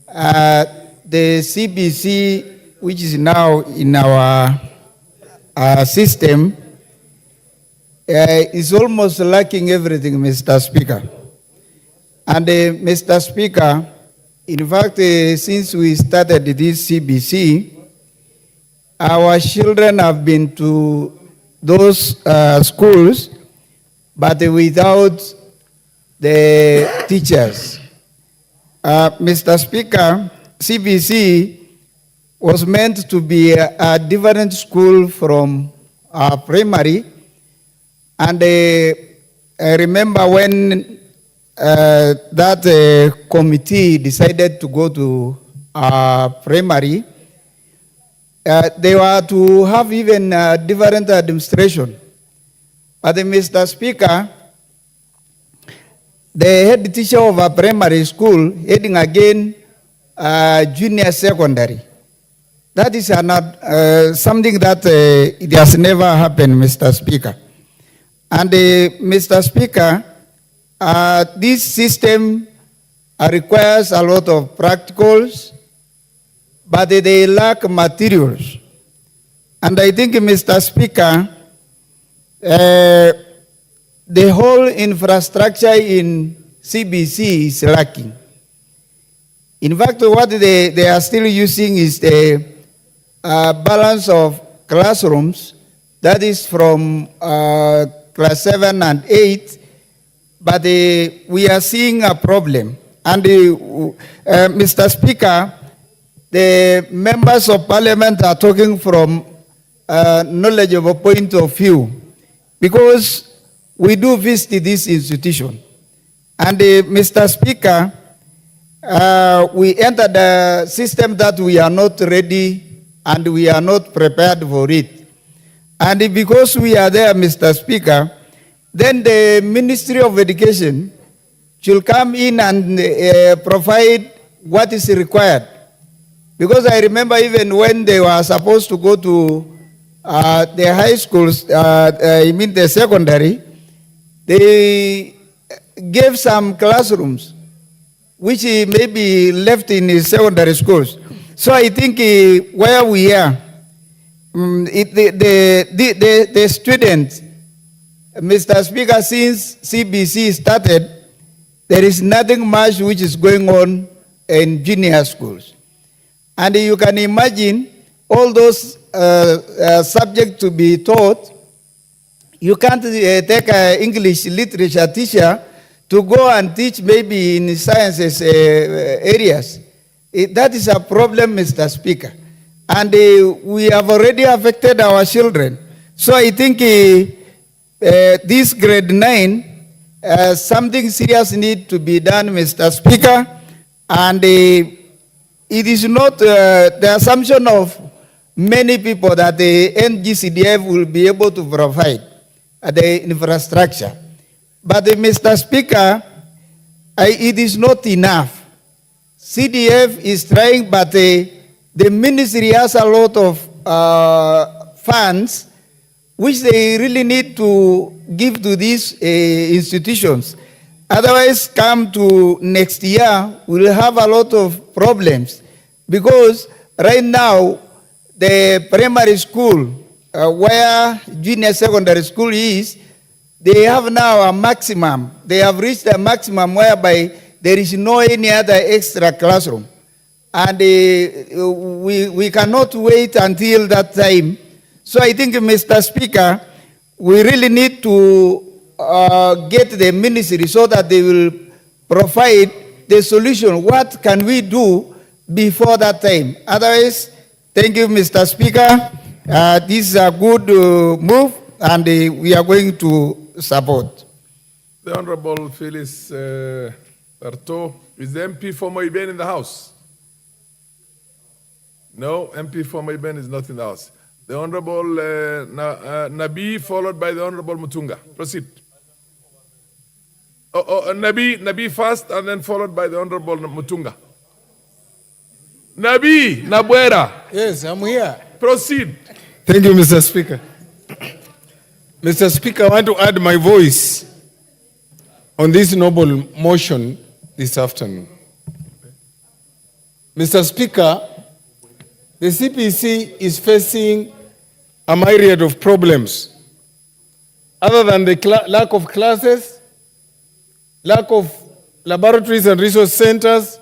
the CBC, which is now in our system, is almost lacking everything, Mr. Speaker. And Mr. Speaker, in fact, since we started this CBC, our children have been to those schools, but without the teachers. Mr. Speaker, CBC was meant to be a different school from primary. And I remember when that committee decided to go to primary, they were to have even a different administration. But Mr. Speaker, the head teacher of a primary school heading again junior secondary. That is something that it has never happened, Mr. Speaker. And Mr. Speaker, this system requires a lot of practicals, but they lack materials. And I think, Mr. Speaker, the whole infrastructure in CBC is lacking. In fact, what they are still using is the balance of classrooms, that is from class 7 and 8, but we are seeing a problem. And Mr. Speaker, the members of parliament are talking from a knowledgeable point of view, because we do visit this institution. And Mr. Speaker, we entered a system that we are not ready and we are not prepared for it. And because we are there, Mr. Speaker, then the Ministry of Education should come in and provide what is required. Because I remember even when they were supposed to go to the high schools, I mean the secondary, they gave some classrooms which may be left in the secondary schools. So I think where we are, the students, Mr. Speaker, since CBC started, there is nothing much which is going on in junior schools. And you can imagine all those subjects to be taught. You can't take an English literature teacher to go and teach maybe in sciences areas. That is a problem, Mr. Speaker. And we have already affected our children. So I think this grade 9, something serious needs to be done, Mr. Speaker. And it is not the assumption of many people that the NGCDF will be able to provide the infrastructure. But Mr. Speaker, it is not enough. CDF is trying, but the ministry has a lot of funds which they really need to give to these institutions. Otherwise, come to next year, we'll have a lot of problems. Because right now, the primary school, where junior secondary school is, they have now a maximum. They have reached a maximum whereby there is no any other extra classroom. And we cannot wait until that time. So I think, Mr. Speaker, we really need to get the ministry so that they will provide the solution. What can we do before that time? Otherwise, thank you, Mr. Speaker. This is a good move, and we are going to support. The Honorable Phyllis Berto, is the MP for Moiben in the House? No, MP for Moiben is not in the House. The Honorable Nabi, followed by the Honorable Mutunga. Proceed. Nabi first, and then followed by the Honorable Mutunga. Nabi, Nabuera. Yes, I'm here. Proceed. Thank you, Mr. Speaker. Mr. Speaker, I want to add my voice on this noble motion this afternoon. Mr. Speaker, the CPC is facing a myriad of problems. Other than the lack of classes, lack of laboratories and resource centers,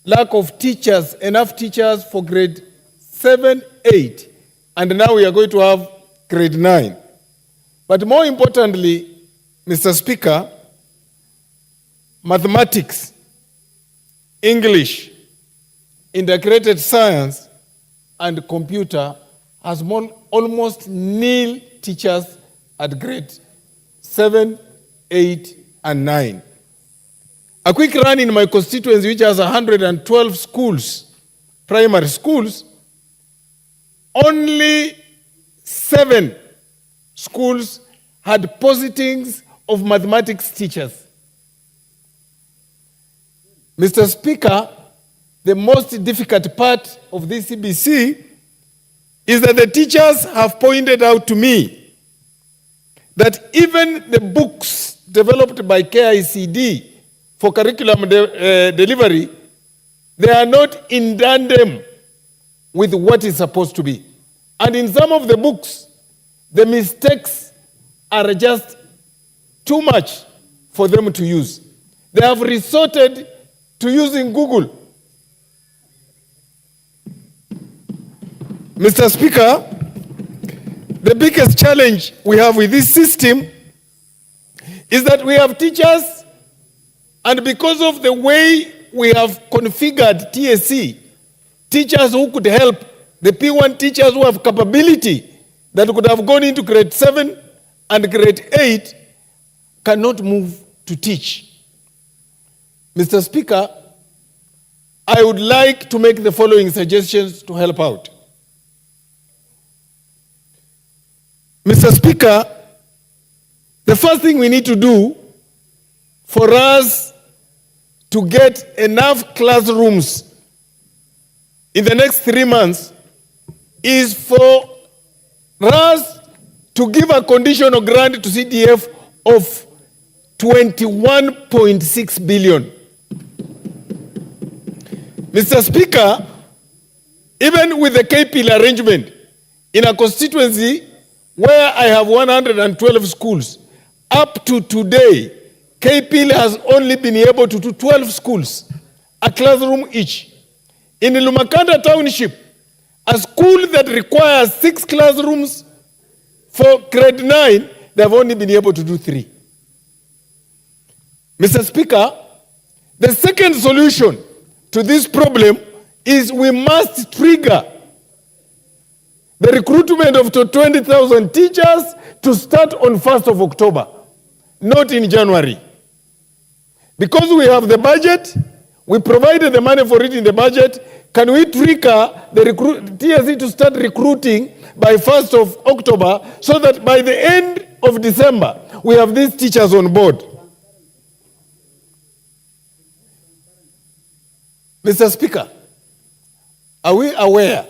lack of teachers, enough teachers for grade 7, 8, and now we are going to have grade 9. But more importantly, Mr. Speaker, mathematics, English, integrated science, and computer has almost nil teachers at grade 7, 8, and 9. A quick run in my constituency, which has 112 schools, primary schools, only 7 schools had postings of mathematics teachers. Mr. Speaker, the most difficult part of this CBC is that the teachers have pointed out to me that even the books developed by KICD for curriculum delivery, they are not in tandem with what is supposed to be. And in some of the books, the mistakes are just too much for them to use. They have resorted to using Google. Mr. Speaker, the biggest challenge we have with this system is that we have teachers, and because of the way we have configured TSC, teachers who could help, the P1 teachers who have capability that could have gone into grade 7 and grade 8 cannot move to teach. Mr. Speaker, I would like to make the following suggestions to help out. Mr. Speaker, the first thing we need to do for us to get enough classrooms in the next 3 months is for us to give a conditional grant to CDF of 21.6 billion. Mr. Speaker, even with the KPIL arrangement in a constituency where I have 112 schools, up to today, KPIL has only been able to do 12 schools, a classroom each. In Lumakanda Township, a school that requires 6 classrooms for grade 9, they have only been able to do 3. Mr. Speaker, the second solution to this problem is we must trigger the recruitment of 20,000 teachers to start on 1st of October, not in January. Because we have the budget, we provided the money for it in the budget, can we trigger the TSC to start recruiting by 1st of October so that by the end of December, we have these teachers on board? Mr. Speaker, are we aware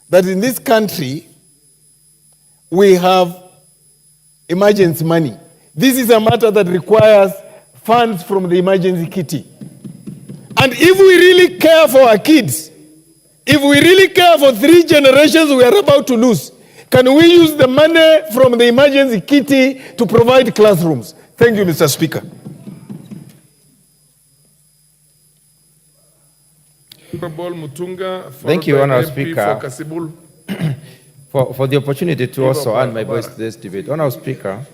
that in this country, we have emergency money? This is a matter that requires funds from the emergency kitty. And if we really care for our kids, if we really care for 3 generations we are about to lose, can we use the money from the emergency kitty to provide classrooms? Thank you, Mr. Speaker. Thank you, Honourable Speaker, for the opportunity to also add my voice to this debate. Honourable Speaker,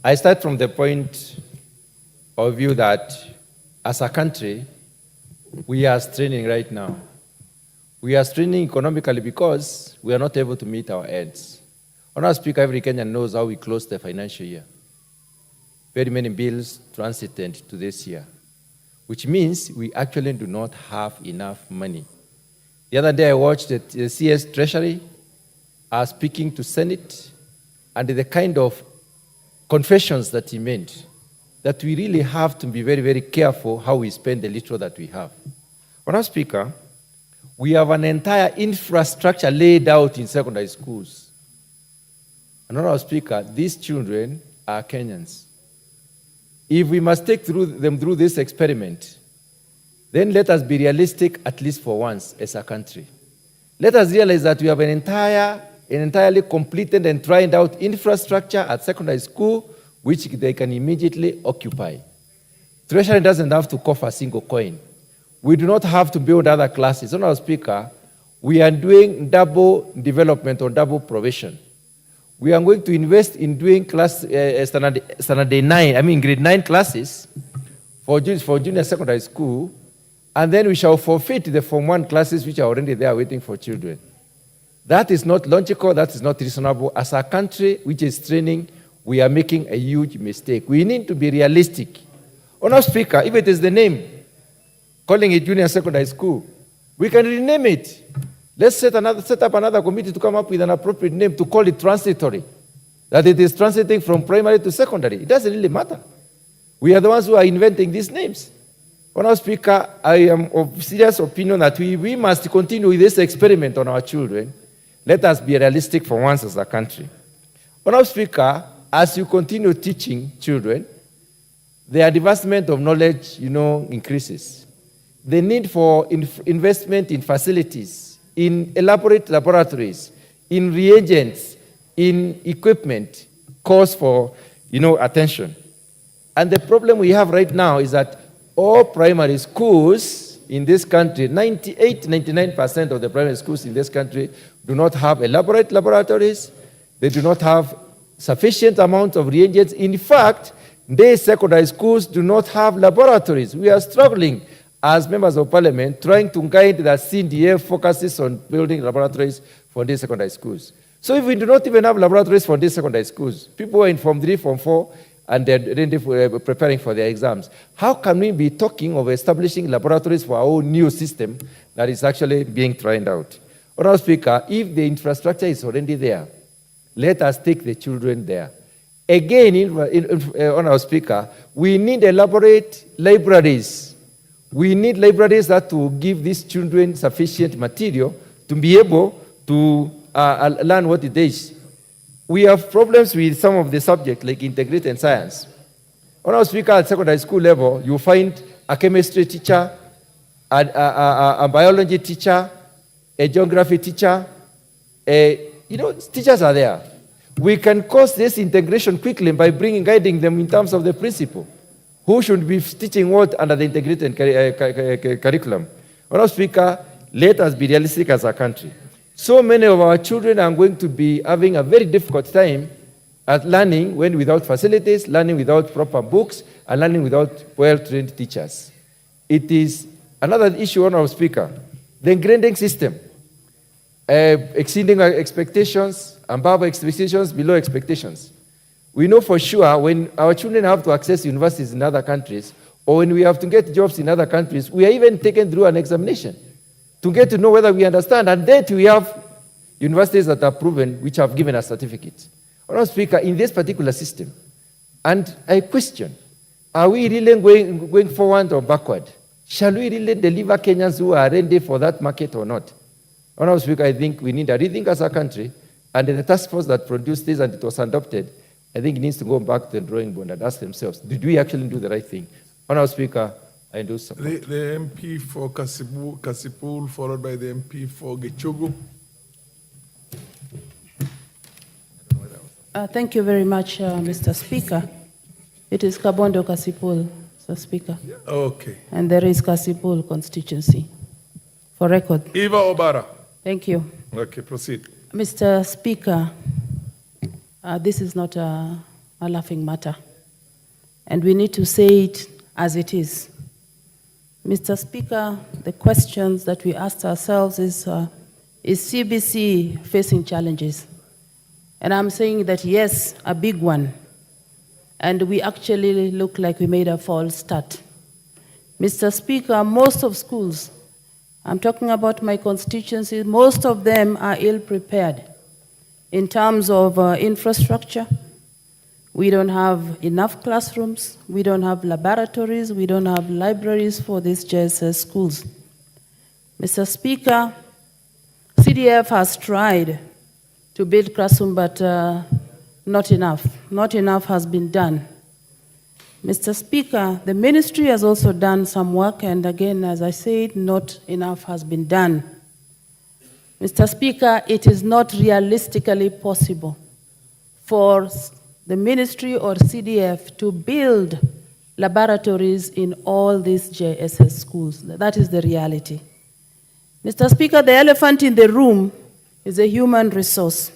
I start from the point of view that as a country, we are straining right now. We are straining economically because we are not able to meet our ends. Honourable Speaker, every Kenyan knows how we closed the financial year. Very many bills transited to this year, which means we actually do not have enough money. The other day I watched the CS Treasury speaking to Senate, and the kind of confessions that he made, that we really have to be very, very careful how we spend the little that we have. Honourable Speaker, we have an entire infrastructure laid out in secondary schools. And Honourable Speaker, these children are Kenyans. If we must take them through this experiment, then let us be realistic at least for once as a country. Let us realize that we have an entirely completed and tried out infrastructure at secondary school which they can immediately occupy. Treasury doesn't have to cough a single coin. We do not have to build other classes. Honorable Speaker, we are doing double development or double provision. We are going to invest in doing grade 9 classes for junior secondary school, and then we shall forfeit the Form 1 classes which are already there waiting for children. That is not logical, that is not reasonable. As a country which is training, we are making a huge mistake. We need to be realistic. Honorable Speaker, if it is the name, calling it junior secondary school, we can rename it. Let's set up another committee to come up with an appropriate name to call it transitory. That it is transiting from primary to secondary. It doesn't really matter. We are the ones who are inventing these names. Honorable Speaker, I am of serious opinion that we must continue with this experiment on our children. Let us be realistic for once as a country. Honorable Speaker, as you continue teaching children, the advancement of knowledge, increases. The need for investment in facilities, in elaborate laboratories, in reagents, in equipment, calls for, attention. And the problem we have right now is that all primary schools in this country, 99% of the primary schools in this country do not have elaborate laboratories. They do not have sufficient amount of reagents. In fact, these secondary schools do not have laboratories. We are struggling as members of parliament trying to guide that CDF focuses on building laboratories for these secondary schools. So if we do not even have laboratories for these secondary schools, people are in Form 3, Form 4, and they're preparing for their exams. How can we be talking of establishing laboratories for our own new system that is actually being tried out? Honorable Speaker, if the infrastructure is already there, let us take the children there. Again, Honorable Speaker, we need elaborate libraries. We need libraries that will give these children sufficient material to be able to learn what it is. We have problems with some of the subjects like integrated science. Honorable Speaker, at secondary school level, you find a chemistry teacher, a biology teacher, a geography teacher. Teachers are there. We can cause this integration quickly by guiding them in terms of the principle. Who should be teaching what under the integrated curriculum? Honorable Speaker, let us be realistic as a country. So many of our children are going to be having a very difficult time at learning when without facilities, learning without proper books, and learning without well-trained teachers. It is another issue, Honorable Speaker. The grading system, exceeding our expectations, above expectations, below expectations. We know for sure when our children have to access universities in other countries, or when we have to get jobs in other countries, we are even taken through an examination to get to know whether we understand. And then we have universities that are proven, which have given us certificates. Honorable Speaker, in this particular system, and I question, are we really going forward or backward? Shall we really deliver Kenyans who are ready for that market or not? Honorable Speaker, I think we need a rethink as a country, and the task force that produced this and it was adopted, I think it needs to go back to the drawing board and ask themselves, did we actually do the right thing? Honorable Speaker, I do support. The MP for Kasipul, followed by the MP for Gichugu. Thank you very much, Mr. Speaker. It is Kabondo Kasipul, Mr. Speaker. Okay. And there is Kasipul constituency. For record. Eva Obara. Thank you. Okay, proceed. Mr. Speaker, this is not a laughing matter. And we need to say it as it is. Mr. Speaker, the questions that we asked ourselves is CBC facing challenges? And I'm saying that yes, a big one. And we actually look like we made a false start. Mr. Speaker, most of schools, I'm talking about my constituency, most of them are ill-prepared in terms of infrastructure. We don't have enough classrooms, we don't have laboratories, we don't have libraries for these JSS schools. Mr. Speaker, CDF has tried to build classrooms, but not enough. Not enough has been done. Mr. Speaker, the ministry has also done some work, and again, as I said, not enough has been done. Mr. Speaker, it is not realistically possible for the ministry or CDF to build laboratories in all these JSS schools. That is the reality. Mr. Speaker, the elephant in the room is a human resource.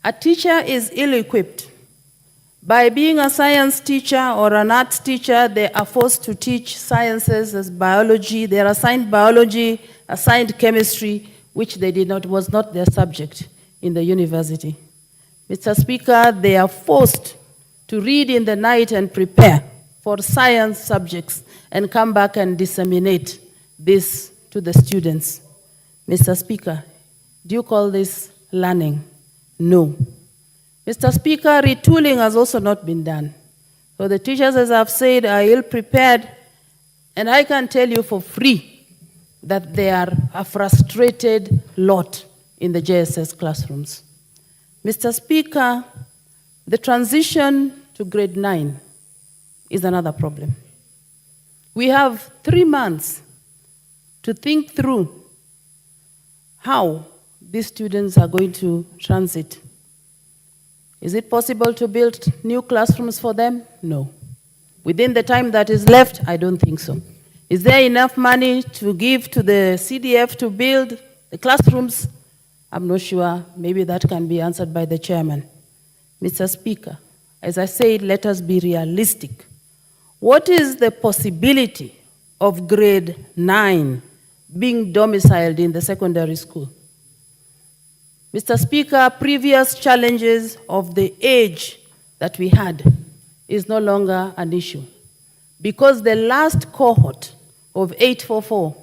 A teacher is ill-equipped. By being a science teacher or an arts teacher, they are forced to teach sciences as biology. They are assigned biology, assigned chemistry, which they did not, was not their subject in the university. Mr. Speaker, they are forced to read in the night and prepare for science subjects and come back and disseminate this to the students. Mr. Speaker, do you call this learning? No. Mr. Speaker, retooling has also not been done. So the teachers, as I've said, are ill-prepared, and I can tell you for free that they are a frustrated lot in the JSS classrooms. Mr. Speaker, the transition to grade 9 is another problem. We have 3 months to think through how these students are going to transit. Is it possible to build new classrooms for them? No. Within the time that is left, I don't think so. Is there enough money to give to the CDF to build the classrooms? I'm not sure. Maybe that can be answered by the chairman. Mr. Speaker, as I said, let us be realistic. What is the possibility of grade 9 being domiciled in the secondary school? Mr. Speaker, previous challenges of the age that we had is no longer an issue, because the last cohort of 844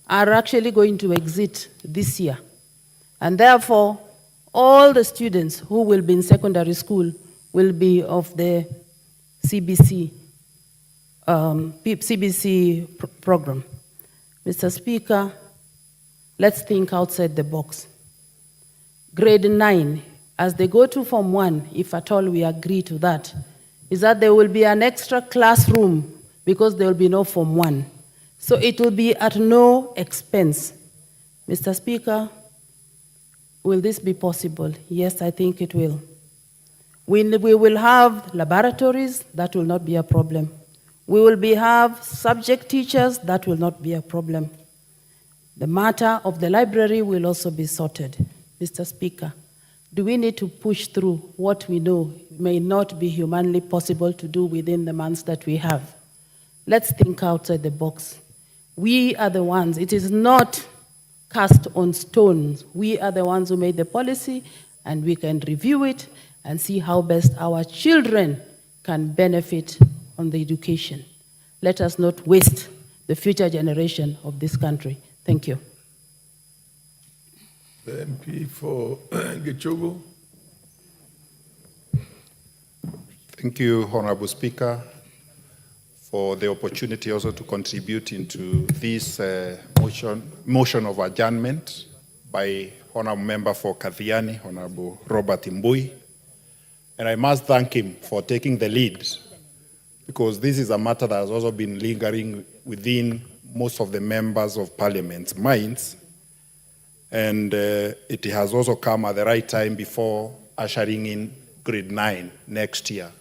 are actually going to exit this year. And therefore, all the students who will be in secondary school will be of the CBC, program. Mr. Speaker, let's think outside the box. Grade 9, as they go to Form 1, if at all we agree to that, is that there will be an extra classroom because there will be no Form 1. So it will be at no expense. Mr. Speaker, will this be possible? Yes, I think it will. We will have laboratories, that will not be a problem. We will have subject teachers, that will not be a problem. The matter of the library will also be sorted. Mr. Speaker, do we need to push through what we know may not be humanly possible to do within the months that we have? Let's think outside the box. We are the ones, it is not cast on stones. We are the ones who made the policy, and we can review it and see how best our children can benefit on the education. Let us not waste the future generation of this country. Thank you. The MP for Gichogo. Thank you, Honorable Speaker, for the opportunity also to contribute into this motion of adjournment by Honorable Member for Kathiani, Honorable Robert Mbui. And I must thank him for taking the lead, because this is a matter that has also been lingering within most of the members of Parliament's minds. And it has also come at the right time before ushering in grade 9 next year.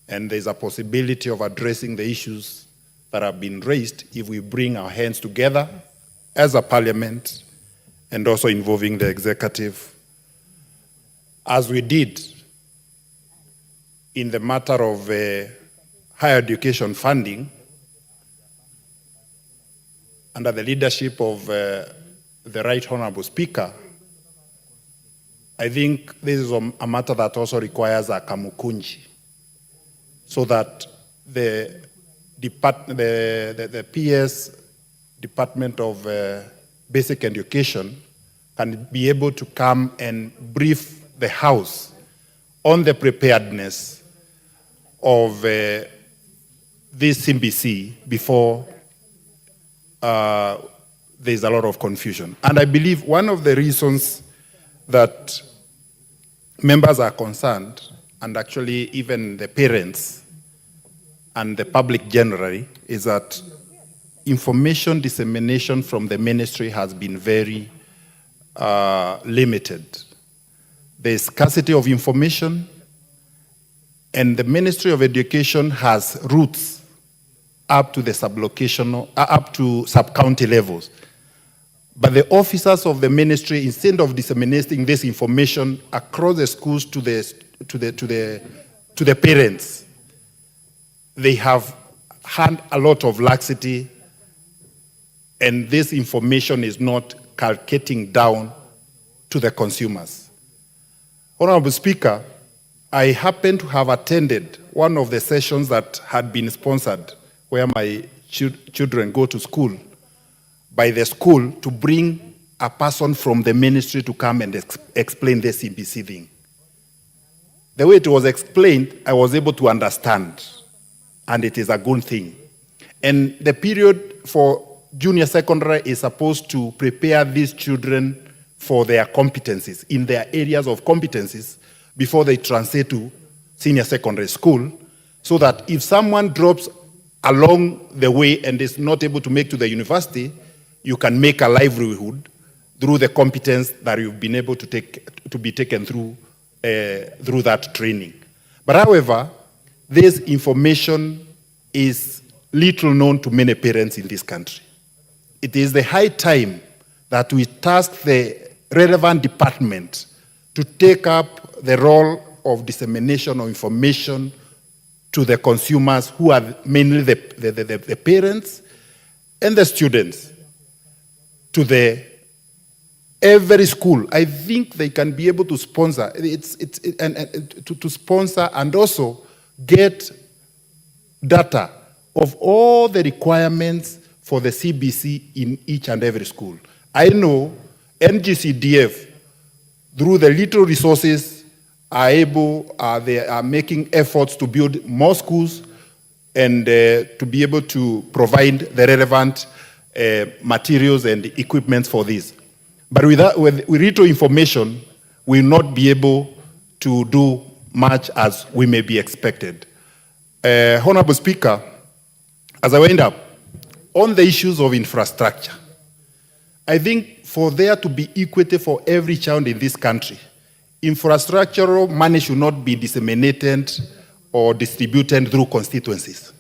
And there's a possibility of addressing the issues that have been raised if we bring our hands together as a parliament, and also involving the executive, as we did in the matter of higher education funding under the leadership of the Right Honorable Speaker. I think this is a matter that also requires a kamukunji, so that the PS Department of Basic Education can be able to come and brief the House on the preparedness of this CBC before there's a lot of confusion. And I believe one of the reasons that members are concerned, and actually even the parents, and the public generally is that information dissemination from the ministry has been very limited. There is scarcity of information, and the Ministry of Education has roots up to the sublocational, up to sub-county levels. But the officers of the ministry, instead of disseminating this information across the schools to the parents, they have had a lot of laxity, and this information is not calculating down to the consumers. Honorable Speaker, I happen to have attended one of the sessions that had been sponsored where my children go to school by the school to bring a person from the ministry to come and explain the CBC thing. The way it was explained, I was able to understand, and it is a good thing. And the period for junior secondary is supposed to prepare these children for their competencies, in their areas of competencies, before they transfer to senior secondary school, so that if someone drops along the way and is not able to make to the university, you can make a livelihood through the competence that you've been able to be taken through that training. But however, this information is little known to many parents in this country. It is the high time that we task the relevant department to take up the role of dissemination of information to the consumers, who are mainly the parents and the students, to every school. I think they can be able to sponsor, to sponsor and also get data of all the requirements for the CBC in each and every school. I know NGCDF, through the little resources, they are making efforts to build more schools and to be able to provide the relevant materials and equipment for this. But with little information, we will not be able to do much as we may be expected. Honorable Speaker, as I wind up, on the issues of infrastructure, I think for there to be equity for every child in this country, infrastructural money should not be disseminated or distributed through constituencies.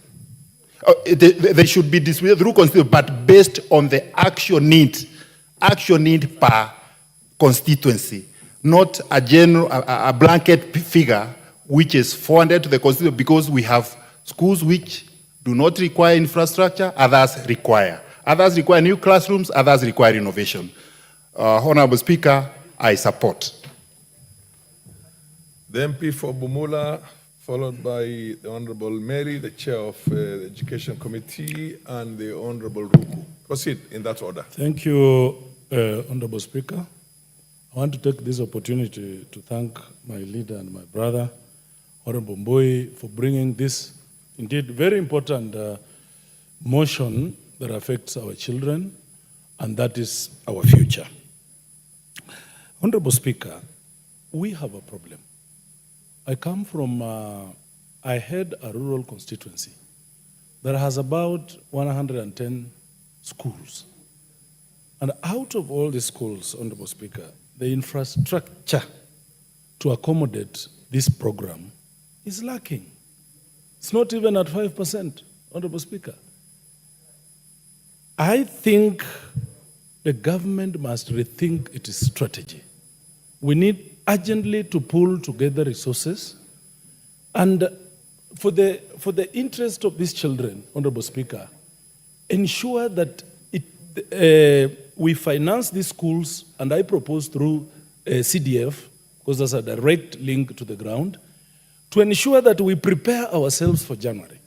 They should be distributed through constituencies, but based on the actual need per constituency, not a blanket figure which is 400 to the constituency, because we have schools which do not require infrastructure, others require. Others require new classrooms, others require innovation. Honorable Speaker, I support. The MP for Bumula, followed by the Honorable Mary, the Chair of the Education Committee, and the Honorable Ruku. Proceed in that order. Thank you, Honorable Speaker. I want to take this opportunity to thank my leader and my brother, Honorable Mboi, for bringing this indeed very important motion that affects our children, and that is our future. Honorable Speaker, we have a problem. I come from, I head a rural constituency that has about 110 schools. And out of all the schools, Honorable Speaker, the infrastructure to accommodate this program is lacking. It's not even at 5%, Honorable Speaker. I think the government must rethink its strategy. We need urgently to pull together resources, and for the interest of these children, Honorable Speaker, ensure that we finance these schools, and I propose through CDF, because there's a direct link to the ground, to ensure that we prepare ourselves for January.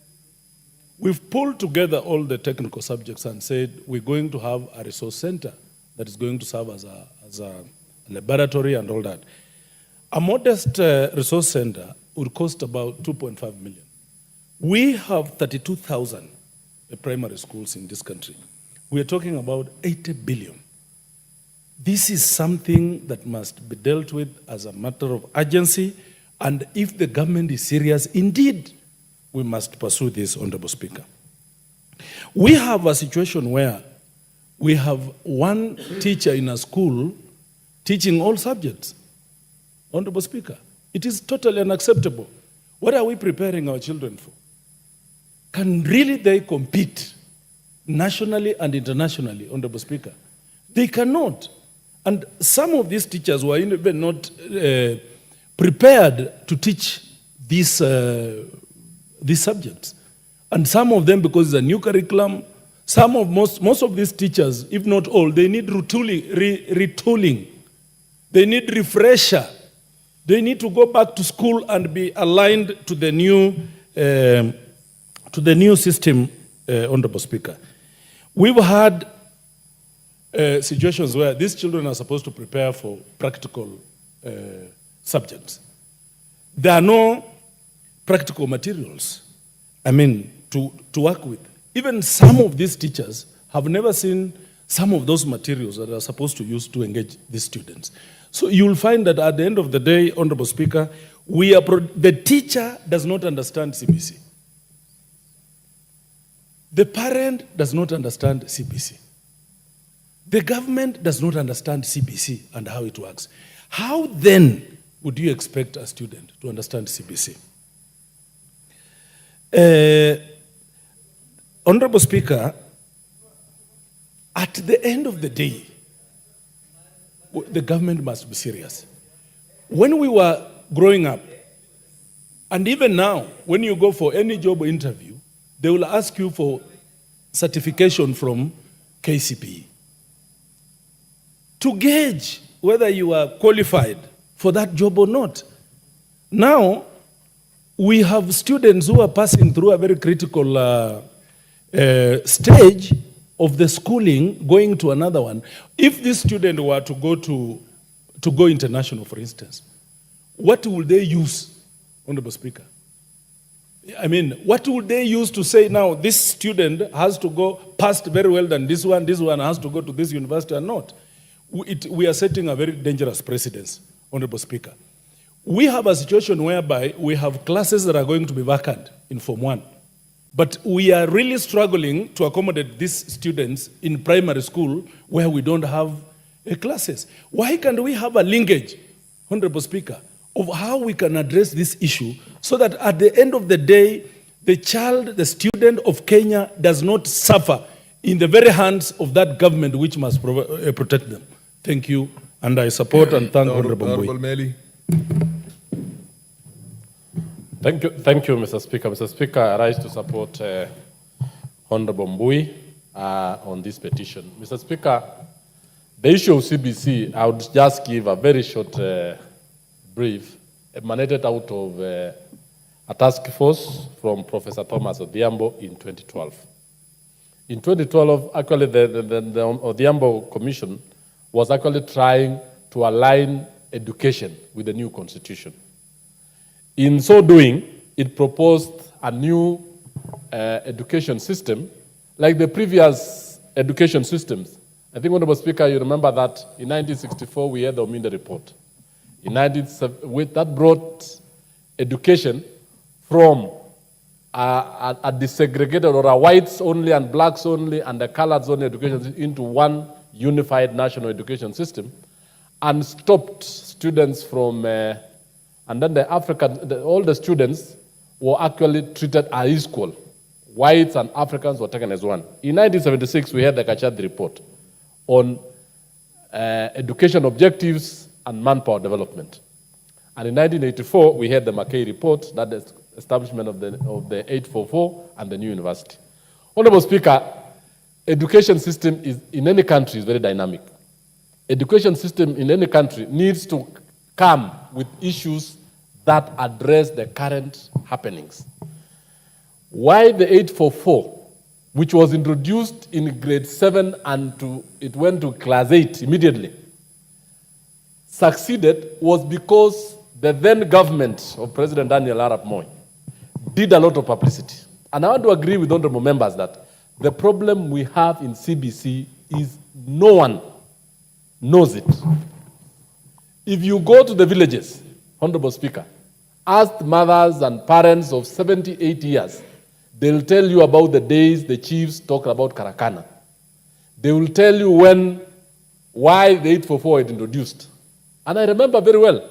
We've pulled together all the technical subjects and said we're going to have a resource center that is going to serve as a laboratory and all that. A modest resource center would cost about 2.5 million. We have 32,000 primary schools in this country. We are talking about 80 billion. This is something that must be dealt with as a matter of urgency, and if the government is serious, indeed, we must pursue this, Honorable Speaker. We have a situation where we have one teacher in a school teaching all subjects, Honorable Speaker. It is totally unacceptable. What are we preparing our children for? Can really they compete nationally and internationally, Honorable Speaker? They cannot. And some of these teachers were even not prepared to teach these subjects. And some of them, because it's a new curriculum, most of these teachers, if not all, they need retooling. They need refresher. They need to go back to school and be aligned to the new system, Honorable Speaker. We've had situations where these children are supposed to prepare for practical subjects. There are no practical materials, to work with. Even some of these teachers have never seen some of those materials that are supposed to use to engage these students. So you'll find that at the end of the day, Honorable Speaker, the teacher does not understand CBC. The parent does not understand CBC. The government does not understand CBC and how it works. How then would you expect a student to understand CBC? Honorable Speaker, at the end of the day, the government must be serious. When we were growing up, and even now, when you go for any job interview, they will ask you for certification from KCPE to gauge whether you are qualified for that job or not. Now, we have students who are passing through a very critical stage of the schooling, going to another one. If this student were to go international, for instance, what will they use, Honorable Speaker? What would they use to say now this student has to go past very well than this one has to go to this university or not? We are setting a very dangerous precedence, Honorable Speaker. We have a situation whereby we have classes that are going to be vacant in Form 1. But we are really struggling to accommodate these students in primary school where we don't have classes. Why can't we have a linkage, Honorable Speaker, of how we can address this issue so that at the end of the day, the student of Kenya does not suffer in the very hands of that government which must protect them? Thank you, and I support and thank Honorable Mbui. Thank you, Mr. Speaker. Mr. Speaker, I rise to support Honorable Mbui on this petition. Mr. Speaker, the issue of CBC, I would just give a very short brief emanated out of a task force from Professor Thomas Odhiambo in 2012. In 2012, actually, the Odhiambo Commission was actually trying to align education with the new constitution. In so doing, it proposed a new education system, like the previous education systems. I think, Honorable Speaker, you remember that in 1964 we had the Ominda report. That brought education from a desegregated or a whites only and blacks only and a coloreds only education into one unified national education system, and stopped students from. And then all the students were actually treated as equal. Whites and Africans were taken as one. In 1976, we had the Kachad report on education objectives and manpower development. And in 1984, we had the McKay report, that is establishment of the 844 and the new university. Honorable Speaker, education system in any country is very dynamic. Education system in any country needs to come with issues that address the current happenings. Why the 844, which was introduced in grade 7 and it went to class 8 immediately, succeeded was because the then government of President Daniel Arap Moi did a lot of publicity. And I want to agree with honorable members that the problem we have in CBC is no one knows it. If you go to the villages, Honorable Speaker, ask mothers and parents of 70, 80 years, they'll tell you about the days the chiefs talked about Karakana. They will tell you why the 844 had introduced. And I remember very well.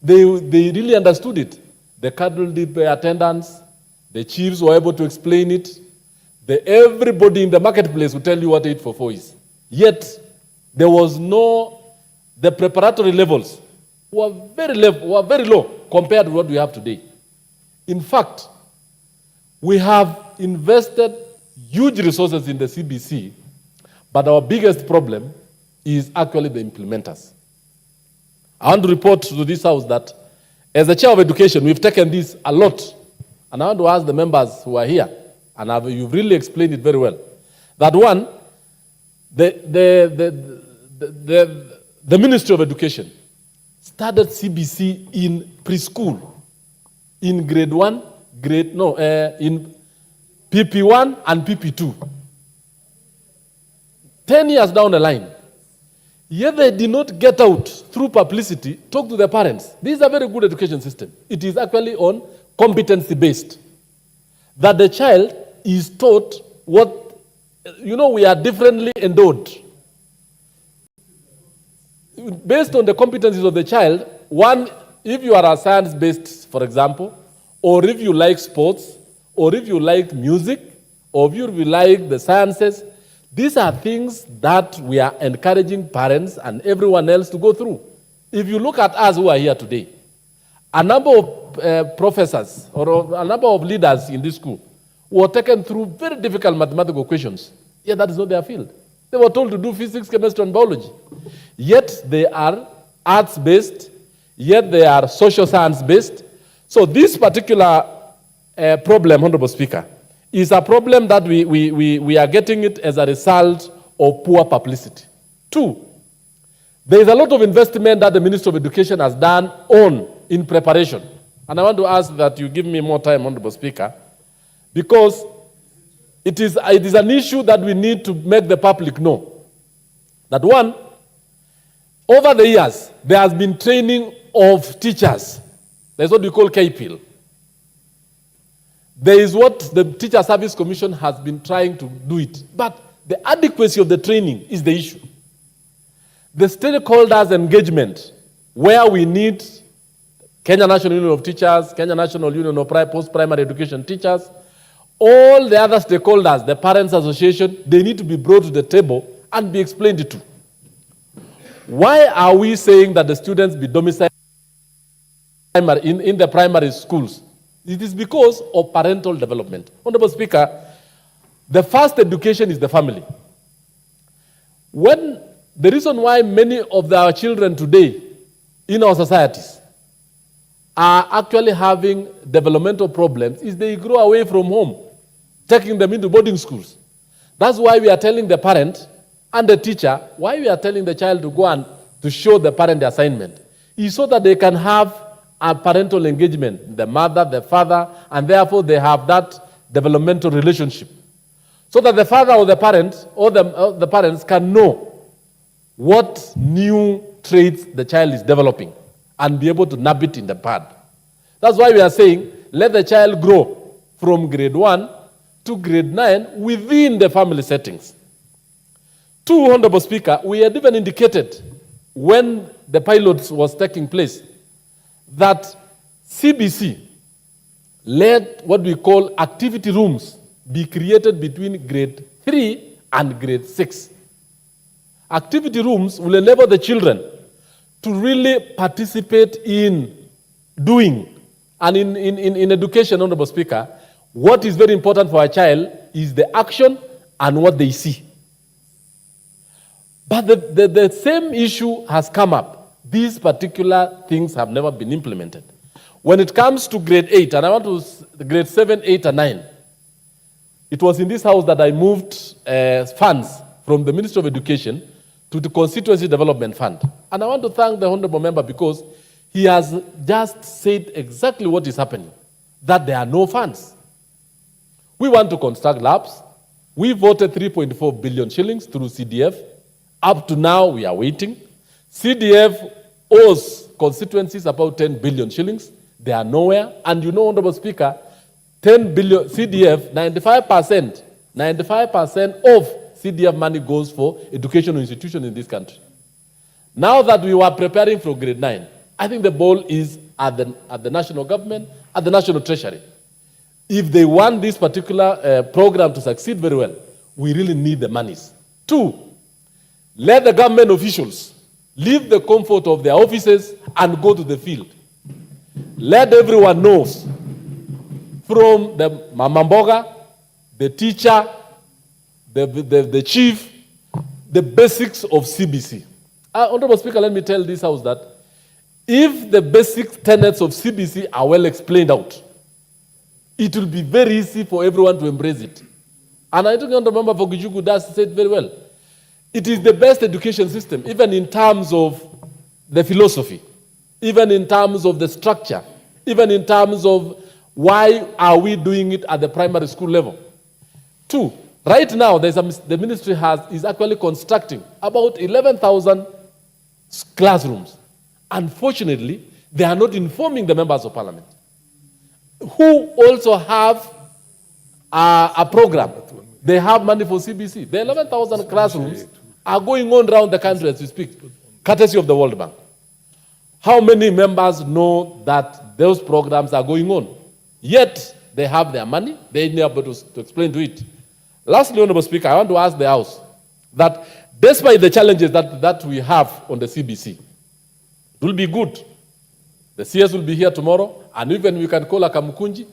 They really understood it. The cattle depot attendants, the chiefs were able to explain it. Everybody in the marketplace will tell you what 844 is. Yet, there was the preparatory levels were very low compared to what we have today. In fact, we have invested huge resources in the CBC, but our biggest problem is actually the implementers. I want to report to this House that as the Chair of Education, we've taken this a lot. And I want to ask the members who are here, and you've really explained it very well, that one, the Ministry of Education started CBC in preschool, in grade 1, in PP1 and PP2. 10 years down the line, yet they did not get out through publicity, talk to the parents. This is a very good education system. It is actually on competency-based. That the child is taught we are differently endowed. Based on the competencies of the child, one, if you are a science-based, for example, or if you like sports, or if you like music, or if you like the sciences, these are things that we are encouraging parents and everyone else to go through. If you look at us who are here today, a number of professors or a number of leaders in this school were taken through very difficult mathematical questions. Yet that is not their field. They were told to do physics, chemistry, and biology. Yet they are arts-based, yet they are social science-based. So this particular problem, Honorable Speaker, is a problem that we are getting it as a result of poor publicity. Two, there is a lot of investment that the Ministry of Education has done in preparation. And I want to ask that you give me more time, Honorable Speaker, because it is an issue that we need to make the public know. That one, over the years, there has been training of teachers. That's what we call KPIL. There is what the Teacher Service Commission has been trying to do it. But the adequacy of the training is the issue. The stakeholders' engagement, where we need Kenya National Union of Teachers, Kenya National Union of Post-Primary Education Teachers, all the other stakeholders, the Parents Association, they need to be brought to the table and be explained to. Why are we saying that the students be domiciled in the primary schools? It is because of parental development. Honorable Speaker, the first education is the family. The reason why many of our children today in our societies are actually having developmental problems is they grow away from home, taking them into boarding schools. That's why we are telling the parent and the teacher, why we are telling the child to go and to show the parent the assignment, is so that they can have a parental engagement, the mother, the father, and therefore they have that developmental relationship. So that the father or the parent or the parents can know what new traits the child is developing and be able to nab it in the bud. That's why we are saying, let the child grow from grade 1 to grade 9 within the family settings. Two, Honorable Speaker, we had even indicated when the pilot was taking place that CBC let what we call activity rooms be created between grade 3 and grade 6. Activity rooms will enable the children to really participate in doing and in education, Honorable Speaker. What is very important for a child is the action and what they see. But the same issue has come up. These particular things have never been implemented. When it comes to grade 8, and I want to grade 7, 8, and 9, it was in this House that I moved funds from the Ministry of Education to the Constituency Development Fund. And I want to thank the Honorable Member because he has just said exactly what is happening, that there are no funds. We want to construct labs. We voted 3.4 billion shillings through CDF. Up to now, we are waiting. CDF owes constituencies about 10 billion shillings. They are nowhere. And you know, Honorable Speaker, 10 billion CDF, 95% of CDF money goes for educational institutions in this country. Now that we were preparing for grade 9, I think the ball is at the national government, at the national treasury. If they want this particular program to succeed very well, we really need the monies. 2, let the government officials leave the comfort of their offices and go to the field. Let everyone know, from the mamamboga, the teacher, the chief, the basics of CBC. Honorable Speaker, let me tell this House that if the basic tenets of CBC are well explained out, it will be very easy for everyone to embrace it. And I think the member for Gijugu does say it very well. It is the best education system, even in terms of the philosophy, even in terms of the structure, even in terms of why are we doing it at the primary school level. 2, right now the ministry is actually constructing about 11,000 classrooms. Unfortunately, they are not informing the members of parliament, who also have a program. They have money for CBC. The 11,000 classrooms are going on around the country as we speak, courtesy of the World Bank. How many members know that those programs are going on? Yet, they have their money, they need able to explain to it. Lastly, Honorable Speaker, I want to ask the House that despite the challenges that we have on the CBC, it will be good. The CS will be here tomorrow, and even we can call a Kamukunji.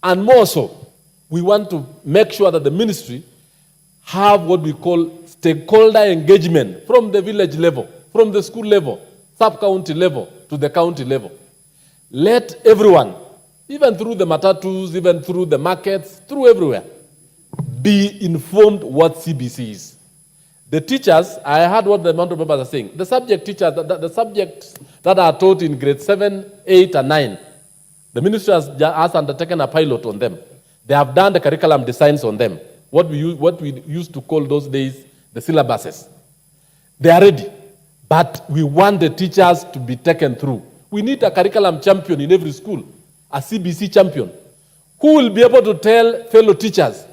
And more so, we want to make sure that the ministry have what we call stakeholder engagement from the village level, from the school level, sub-county level to the county level. Let everyone, even through the matatus, even through the markets, through everywhere, be informed what CBC is. The teachers, I heard what the amount of members are saying. The subject teachers, the subjects that are taught in grade 7, 8, and 9, the ministry has undertaken a pilot on them. They have done the curriculum designs on them, what we used to call those days the syllabuses. They are ready, but we want the teachers to be taken through. We need a curriculum champion in every school, a CBC champion, who will be able to tell fellow teachers,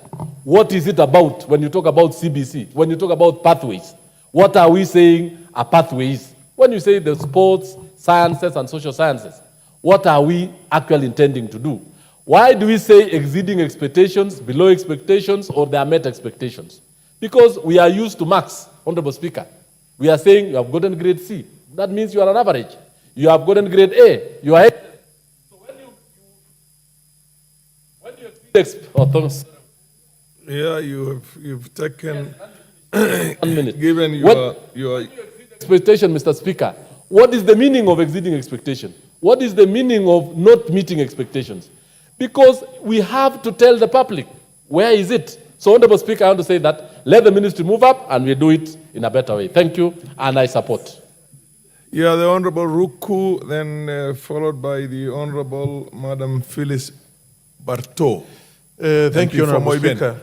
what is it about when you talk about CBC, when you talk about pathways? What are we saying a pathway is? When you say the sports, sciences, and social sciences, what are we actually intending to do? Why do we say exceeding expectations, below expectations, or they are met expectations? Because we are used to marks, Honorable Speaker. We are saying you have gotten grade C. That means you are an average. You have gotten grade A. You are. So when you exceed Yeah, you've taken 1 minute. given your Expectation, Mr. Speaker. What is the meaning of exceeding expectation? What is the meaning of not meeting expectations? Because we have to tell the public, where is it? So, Honorable Speaker, I want to say that let the ministry move up and we do it in a better way. Thank you, and I support. Yeah, the Honorable Ruku, then followed by the Honorable Madam Phyllis Barto. Thank MP you, for Honorable Moiben. Speaker.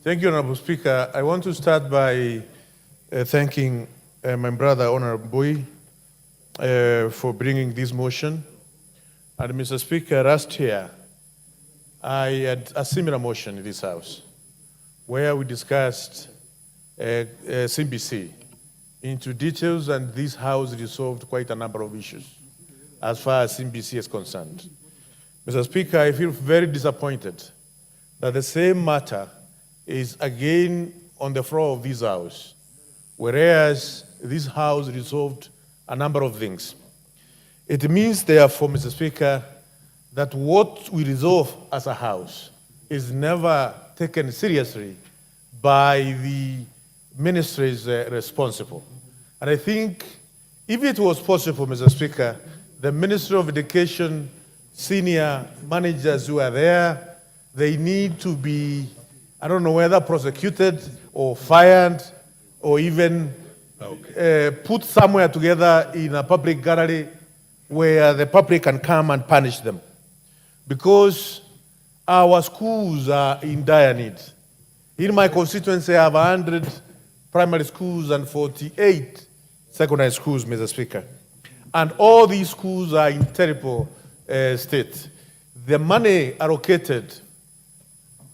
Thank you, Honorable Speaker. I want to start by thanking my brother, Honorable Bui, for bringing this motion. And Mr. Speaker, last year, I had a similar motion in this House, where we discussed CBC into details, and this House resolved quite a number of issues as far as CBC is concerned. Mr. Speaker, I feel very disappointed that the same matter is again on the floor of this House, whereas this House resolved a number of things. It means, therefore, Mr. Speaker, that what we resolve as a House is never taken seriously by the ministries responsible. And I think if it was possible, Mr. Speaker, the Ministry of Education senior managers who are there, they need to be, I don't know whether prosecuted or fired or even put somewhere together in a public gallery where the public can come and punish them. Because our schools are in dire need. In my constituency, I have 100 primary schools and 48 secondary schools, Mr. Speaker. And all these schools are in terrible state. The money allocated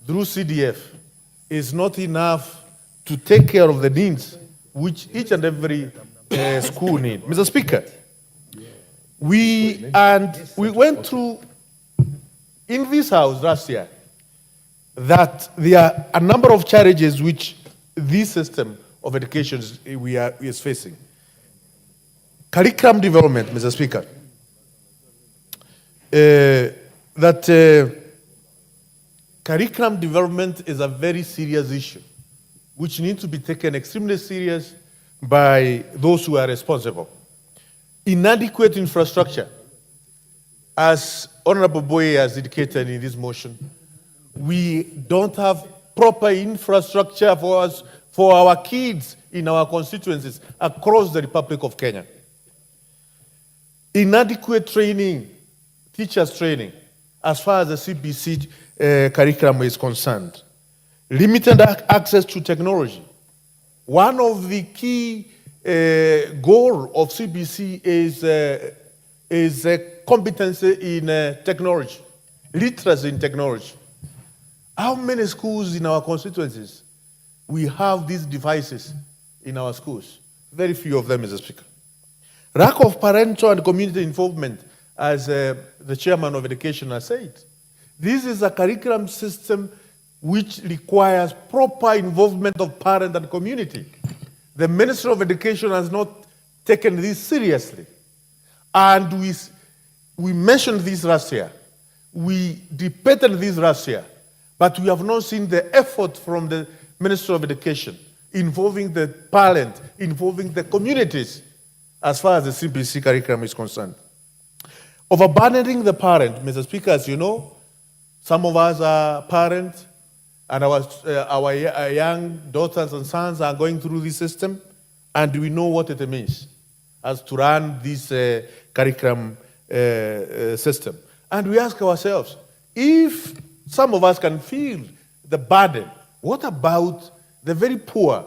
through CDF is not enough to take care of the needs which each and every school need. Mr. Speaker, we went through in this house last year that there are a number of challenges which this system of education is facing. Curriculum development, Mr. Speaker. Curriculum development is a very serious issue, which needs to be taken extremely serious by those who are responsible. Inadequate infrastructure, as Honorable Boye has indicated in this motion, we don't have proper infrastructure for our kids in our constituencies across the Republic of Kenya. Inadequate training, teachers' training, as far as the CBC curriculum is concerned. Limited access to technology. One of the key goal of CBC is competency in technology, literacy in technology. How many schools in our constituencies we have these devices in our schools? Very few of them, Mr. Speaker. Lack of parental and community involvement, as the chairman of education has said. This is a curriculum system which requires proper involvement of parent and community. The Ministry of Education has not taken this seriously. And we mentioned this last year. We debated this last year. But we have not seen the effort from the Ministry of Education involving the parent, involving the communities as far as the CBC curriculum is concerned. Of abandoning the parent, Mr. Speaker, as you know, some of us are parents, and our young daughters and sons are going through this system, and we know what it means as to run this curriculum system. And we ask ourselves, if some of us can feel the burden, what about the very poor